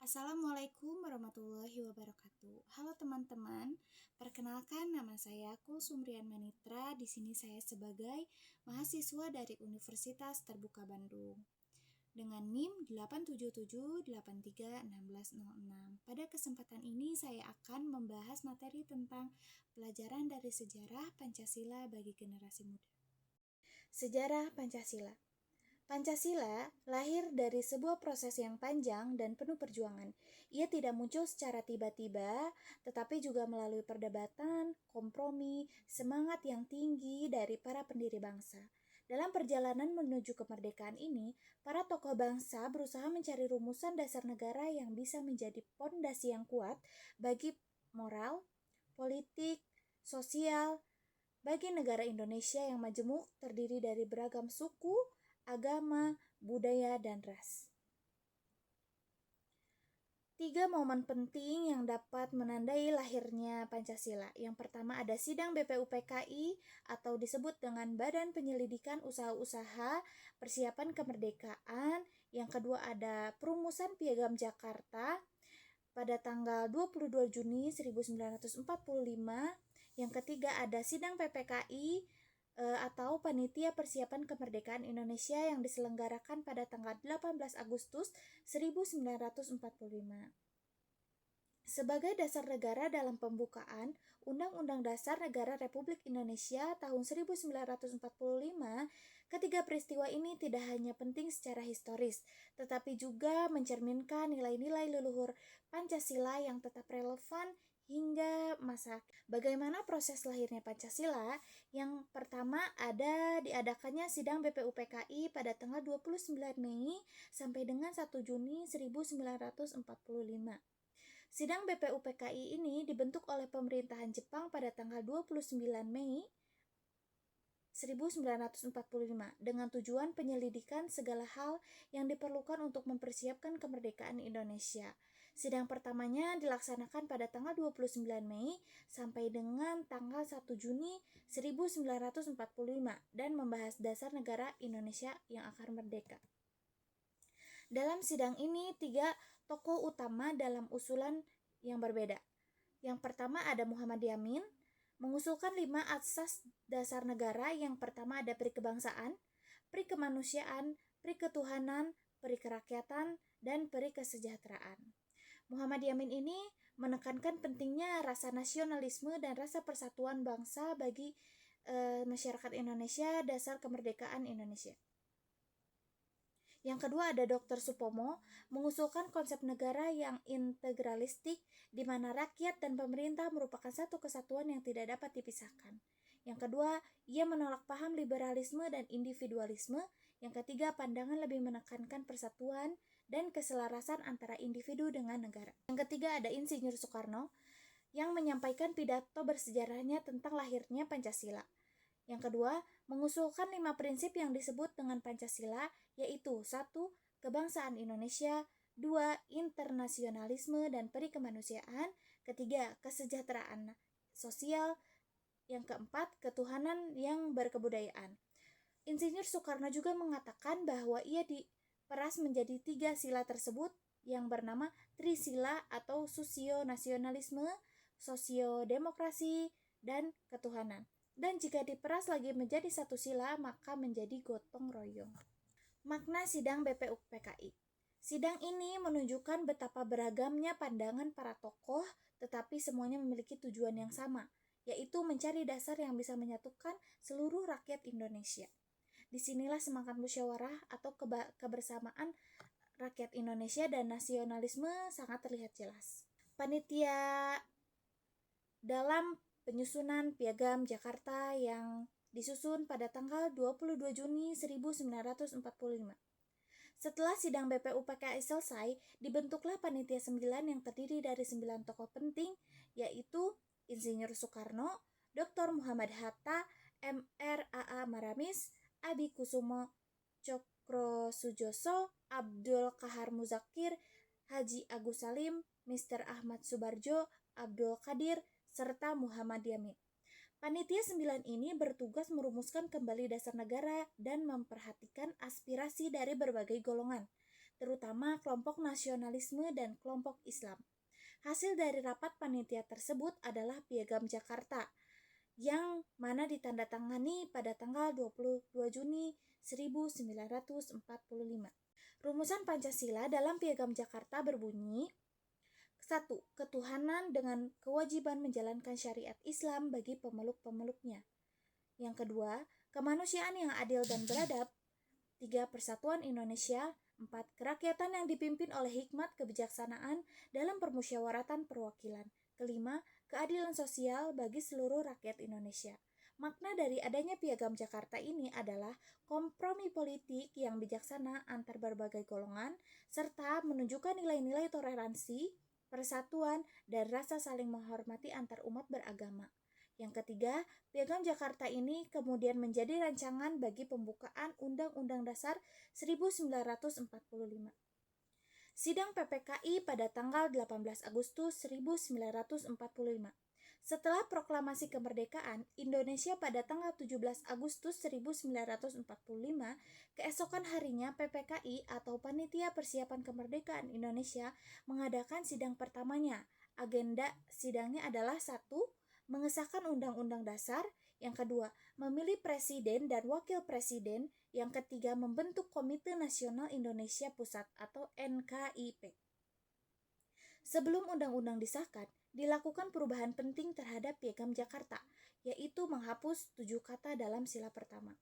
Assalamualaikum warahmatullahi wabarakatuh. Halo teman-teman, perkenalkan nama saya Kulsumrian Manitra. Di sini saya sebagai mahasiswa dari Universitas Terbuka Bandung dengan NIM 877831606. Pada kesempatan ini saya akan membahas materi tentang pelajaran dari sejarah Pancasila bagi generasi muda. Sejarah Pancasila. Pancasila lahir dari sebuah proses yang panjang dan penuh perjuangan. Ia tidak muncul secara tiba-tiba, tetapi juga melalui perdebatan, kompromi, semangat yang tinggi dari para pendiri bangsa. Dalam perjalanan menuju kemerdekaan ini, para tokoh bangsa berusaha mencari rumusan dasar negara yang bisa menjadi pondasi yang kuat bagi moral, politik, sosial, bagi negara Indonesia yang majemuk terdiri dari beragam suku, agama, budaya, dan ras. 3 momen penting yang dapat menandai lahirnya Pancasila. Yang pertama ada Sidang BPUPKI atau disebut dengan Badan Penyelidikan Usaha-Usaha Persiapan Kemerdekaan. Yang kedua ada Perumusan Piagam Jakarta pada tanggal 22 Juni 1945. Yang ketiga ada Sidang PPKI atau Panitia Persiapan Kemerdekaan Indonesia yang diselenggarakan pada tanggal 18 Agustus 1945. Sebagai dasar negara dalam pembukaan Undang-Undang Dasar Negara Republik Indonesia tahun 1945, ketiga peristiwa ini tidak hanya penting secara historis, tetapi juga mencerminkan nilai-nilai leluhur Pancasila yang tetap relevan hingga masa. Bagaimana proses lahirnya Pancasila? Yang pertama ada diadakannya Sidang BPUPKI pada tanggal 29 Mei sampai dengan 1 Juni 1945. Sidang BPUPKI ini dibentuk oleh pemerintahan Jepang pada tanggal 29 Mei 1945 dengan tujuan penyelidikan segala hal yang diperlukan untuk mempersiapkan kemerdekaan Indonesia. Sidang pertamanya dilaksanakan pada tanggal 29 Mei sampai dengan tanggal 1 Juni 1945 dan membahas dasar negara Indonesia yang akan merdeka. Dalam sidang ini 3 tokoh utama dalam usulan yang berbeda. Yang pertama ada Muhammad Yamin, mengusulkan 5 asas dasar negara. Yang pertama ada peri kebangsaan, peri kemanusiaan, peri ketuhanan, peri kerakyatan, dan peri kesejahteraan. Muhammad Yamin ini menekankan pentingnya rasa nasionalisme dan rasa persatuan bangsa bagi masyarakat Indonesia dasar kemerdekaan Indonesia. Yang kedua ada Dr. Supomo, mengusulkan konsep negara yang integralistik di mana rakyat dan pemerintah merupakan satu kesatuan yang tidak dapat dipisahkan. Yang kedua, ia menolak paham liberalisme dan individualisme. Yang ketiga, pandangan lebih menekankan persatuan dan keselarasan antara individu dengan negara. Yang ketiga ada Insinyur Soekarno yang menyampaikan pidato bersejarahnya tentang lahirnya Pancasila. Yang kedua, mengusulkan 5 prinsip yang disebut dengan Pancasila, yaitu 1. Kebangsaan Indonesia, 2. Internasionalisme dan peri kemanusiaan, ketiga, kesejahteraan sosial, yang keempat, ketuhanan yang berkebudayaan. Insinyur Soekarno juga mengatakan bahwa ia diperas menjadi 3 sila tersebut yang bernama Trisila atau sosio-nasionalisme, sosio-demokrasi, dan ketuhanan. Dan jika diperas lagi menjadi 1 sila, maka menjadi gotong royong. Makna Sidang BPUPKI. Sidang ini menunjukkan betapa beragamnya pandangan para tokoh, tetapi semuanya memiliki tujuan yang sama, yaitu mencari dasar yang bisa menyatukan seluruh rakyat Indonesia. Disinilah semangat musyawarah atau kebersamaan rakyat Indonesia dan nasionalisme sangat terlihat jelas. Panitia dalam penyusunan Piagam Jakarta yang disusun pada tanggal 22 Juni 1945. Setelah sidang BPUPKI selesai, dibentuklah Panitia 9 yang terdiri dari 9 tokoh penting, yaitu Insinyur Soekarno, Dr. Muhammad Hatta, Mr. A.A. Maramis, Adi Kusumo Cokrosujoso, Abdul Kahar Muzakir, Haji Agus Salim, Mr. Ahmad Subarjo, Abdul Qadir, serta Muhammad Yamin. Panitia 9 ini bertugas merumuskan kembali dasar negara dan memperhatikan aspirasi dari berbagai golongan. terutama kelompok nasionalisme dan kelompok Islam. Hasil dari rapat panitia tersebut adalah Piagam Jakarta, yang mana ditandatangani pada tanggal 22 Juni 1945. Rumusan Pancasila dalam Piagam Jakarta berbunyi, 1. Ketuhanan dengan kewajiban menjalankan syariat Islam bagi pemeluk-pemeluknya. Yang kedua, kemanusiaan yang adil dan beradab. 3. Persatuan Indonesia. 4. Kerakyatan yang dipimpin oleh hikmat kebijaksanaan dalam permusyawaratan perwakilan. Kelima, keadilan sosial bagi seluruh rakyat Indonesia. Makna dari adanya Piagam Jakarta ini adalah kompromi politik yang bijaksana antar berbagai golongan, serta menunjukkan nilai-nilai toleransi, persatuan, dan rasa saling menghormati antar umat beragama. Yang ketiga, Piagam Jakarta ini kemudian menjadi rancangan bagi pembukaan Undang-Undang Dasar 1945. Sidang PPKI pada tanggal 18 Agustus 1945. Setelah proklamasi kemerdekaan Indonesia pada tanggal 17 Agustus 1945, keesokan harinya PPKI atau Panitia Persiapan Kemerdekaan Indonesia mengadakan sidang pertamanya. Agenda sidangnya adalah 1. Mengesahkan Undang-Undang Dasar. Yang kedua, memilih Presiden dan Wakil Presiden. Yang ketiga, membentuk Komite Nasional Indonesia Pusat atau NKIP. Sebelum undang-undang disahkan, dilakukan perubahan penting terhadap Piagam Jakarta, yaitu menghapus 7 kata dalam sila pertama.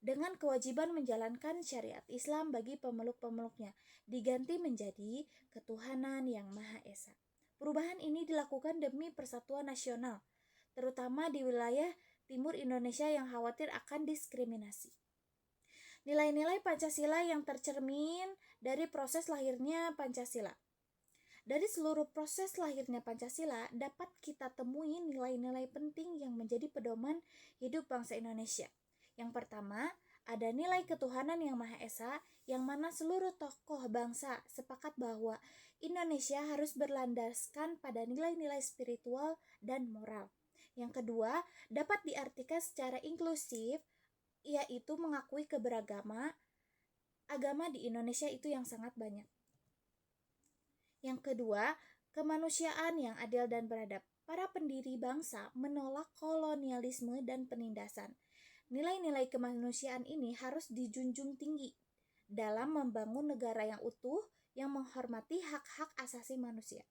Dengan kewajiban menjalankan syariat Islam bagi pemeluk-pemeluknya, diganti menjadi ketuhanan yang Maha Esa. Perubahan ini dilakukan demi persatuan nasional, terutama di wilayah timur Indonesia yang khawatir akan diskriminasi. Nilai-nilai Pancasila yang tercermin dari proses lahirnya Pancasila. Dari seluruh proses lahirnya Pancasila, dapat kita temui nilai-nilai penting yang menjadi pedoman hidup bangsa Indonesia. Yang pertama, ada nilai ketuhanan yang Maha Esa, yang mana seluruh tokoh bangsa sepakat bahwa Indonesia harus berlandaskan pada nilai-nilai spiritual dan moral. Yang kedua, dapat diartikan secara inklusif, yaitu mengakui keberagaman agama di Indonesia itu yang sangat banyak. Yang kedua, kemanusiaan yang adil dan beradab. Para pendiri bangsa menolak kolonialisme dan penindasan. Nilai-nilai kemanusiaan ini harus dijunjung tinggi dalam membangun negara yang utuh yang menghormati hak-hak asasi manusia.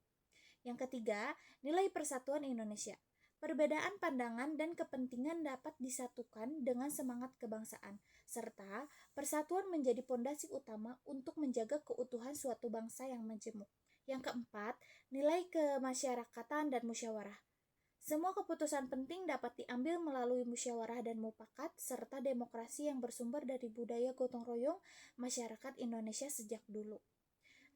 Yang ketiga, nilai persatuan Indonesia. Perbedaan pandangan dan kepentingan dapat disatukan dengan semangat kebangsaan, serta persatuan menjadi pondasi utama untuk menjaga keutuhan suatu bangsa yang majemuk. Yang keempat, nilai kemasyarakatan dan musyawarah. Semua keputusan penting dapat diambil melalui musyawarah dan mufakat, serta demokrasi yang bersumber dari budaya gotong royong masyarakat Indonesia sejak dulu.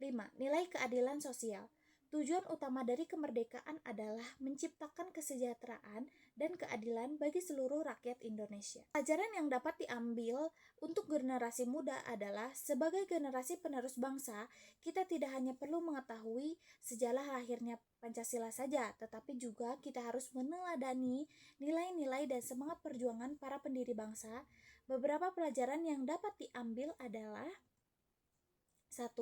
5. Nilai keadilan sosial. Tujuan utama dari kemerdekaan adalah menciptakan kesejahteraan dan keadilan bagi seluruh rakyat Indonesia. Pelajaran yang dapat diambil untuk generasi muda adalah sebagai generasi penerus bangsa, kita tidak hanya perlu mengetahui sejarah lahirnya Pancasila saja, tetapi juga kita harus meneladani nilai-nilai dan semangat perjuangan para pendiri bangsa. Beberapa pelajaran yang dapat diambil adalah 1.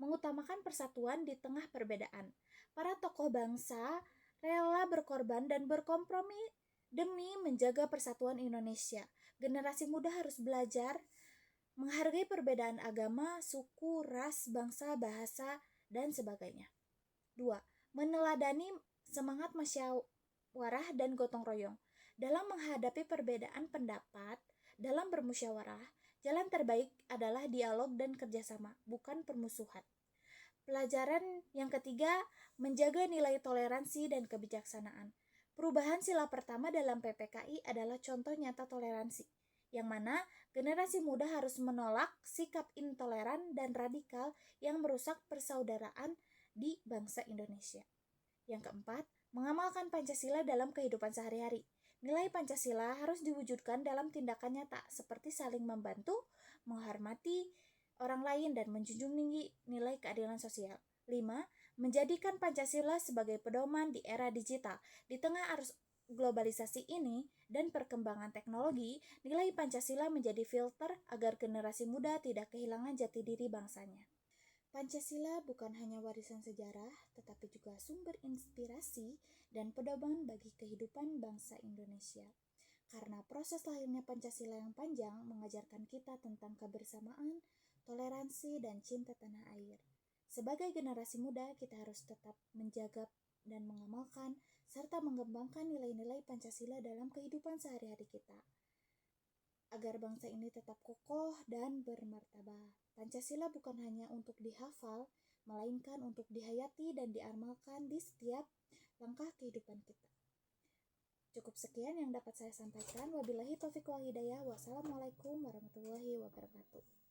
Mengutamakan persatuan di tengah perbedaan. Para tokoh bangsa rela berkorban dan berkompromi demi menjaga persatuan Indonesia. Generasi muda harus belajar menghargai perbedaan agama, suku, ras, bangsa, bahasa, dan sebagainya. 2. Meneladani semangat musyawarah dan gotong royong. Dalam menghadapi perbedaan pendapat, dalam bermusyawarah, jalan terbaik adalah dialog dan kerjasama, bukan permusuhan. Pelajaran yang ketiga, menjaga nilai toleransi dan kebijaksanaan. Perubahan sila pertama dalam PPKI adalah contoh nyata toleransi, yang mana generasi muda harus menolak sikap intoleran dan radikal yang merusak persaudaraan di bangsa Indonesia. Yang keempat, mengamalkan Pancasila dalam kehidupan sehari-hari. Nilai Pancasila harus diwujudkan dalam tindakan nyata seperti saling membantu, menghormati orang lain, dan menjunjung tinggi nilai keadilan sosial. 5. Menjadikan Pancasila sebagai pedoman di era digital. Di tengah arus globalisasi ini dan perkembangan teknologi, nilai Pancasila menjadi filter agar generasi muda tidak kehilangan jati diri bangsanya. Pancasila bukan hanya warisan sejarah, tetapi juga sumber inspirasi dan pedoman bagi kehidupan bangsa Indonesia. Karena proses lahirnya Pancasila yang panjang mengajarkan kita tentang kebersamaan, toleransi, dan cinta tanah air. Sebagai generasi muda, kita harus tetap menjaga dan mengamalkan serta mengembangkan nilai-nilai Pancasila dalam kehidupan sehari-hari kita, agar bangsa ini tetap kokoh dan bermartabat. Pancasila bukan hanya untuk dihafal, melainkan untuk dihayati dan diamalkan di setiap langkah kehidupan kita. Cukup sekian yang dapat saya sampaikan. Wabillahi taufiq wal hidayah. Wassalamualaikum warahmatullahi wabarakatuh.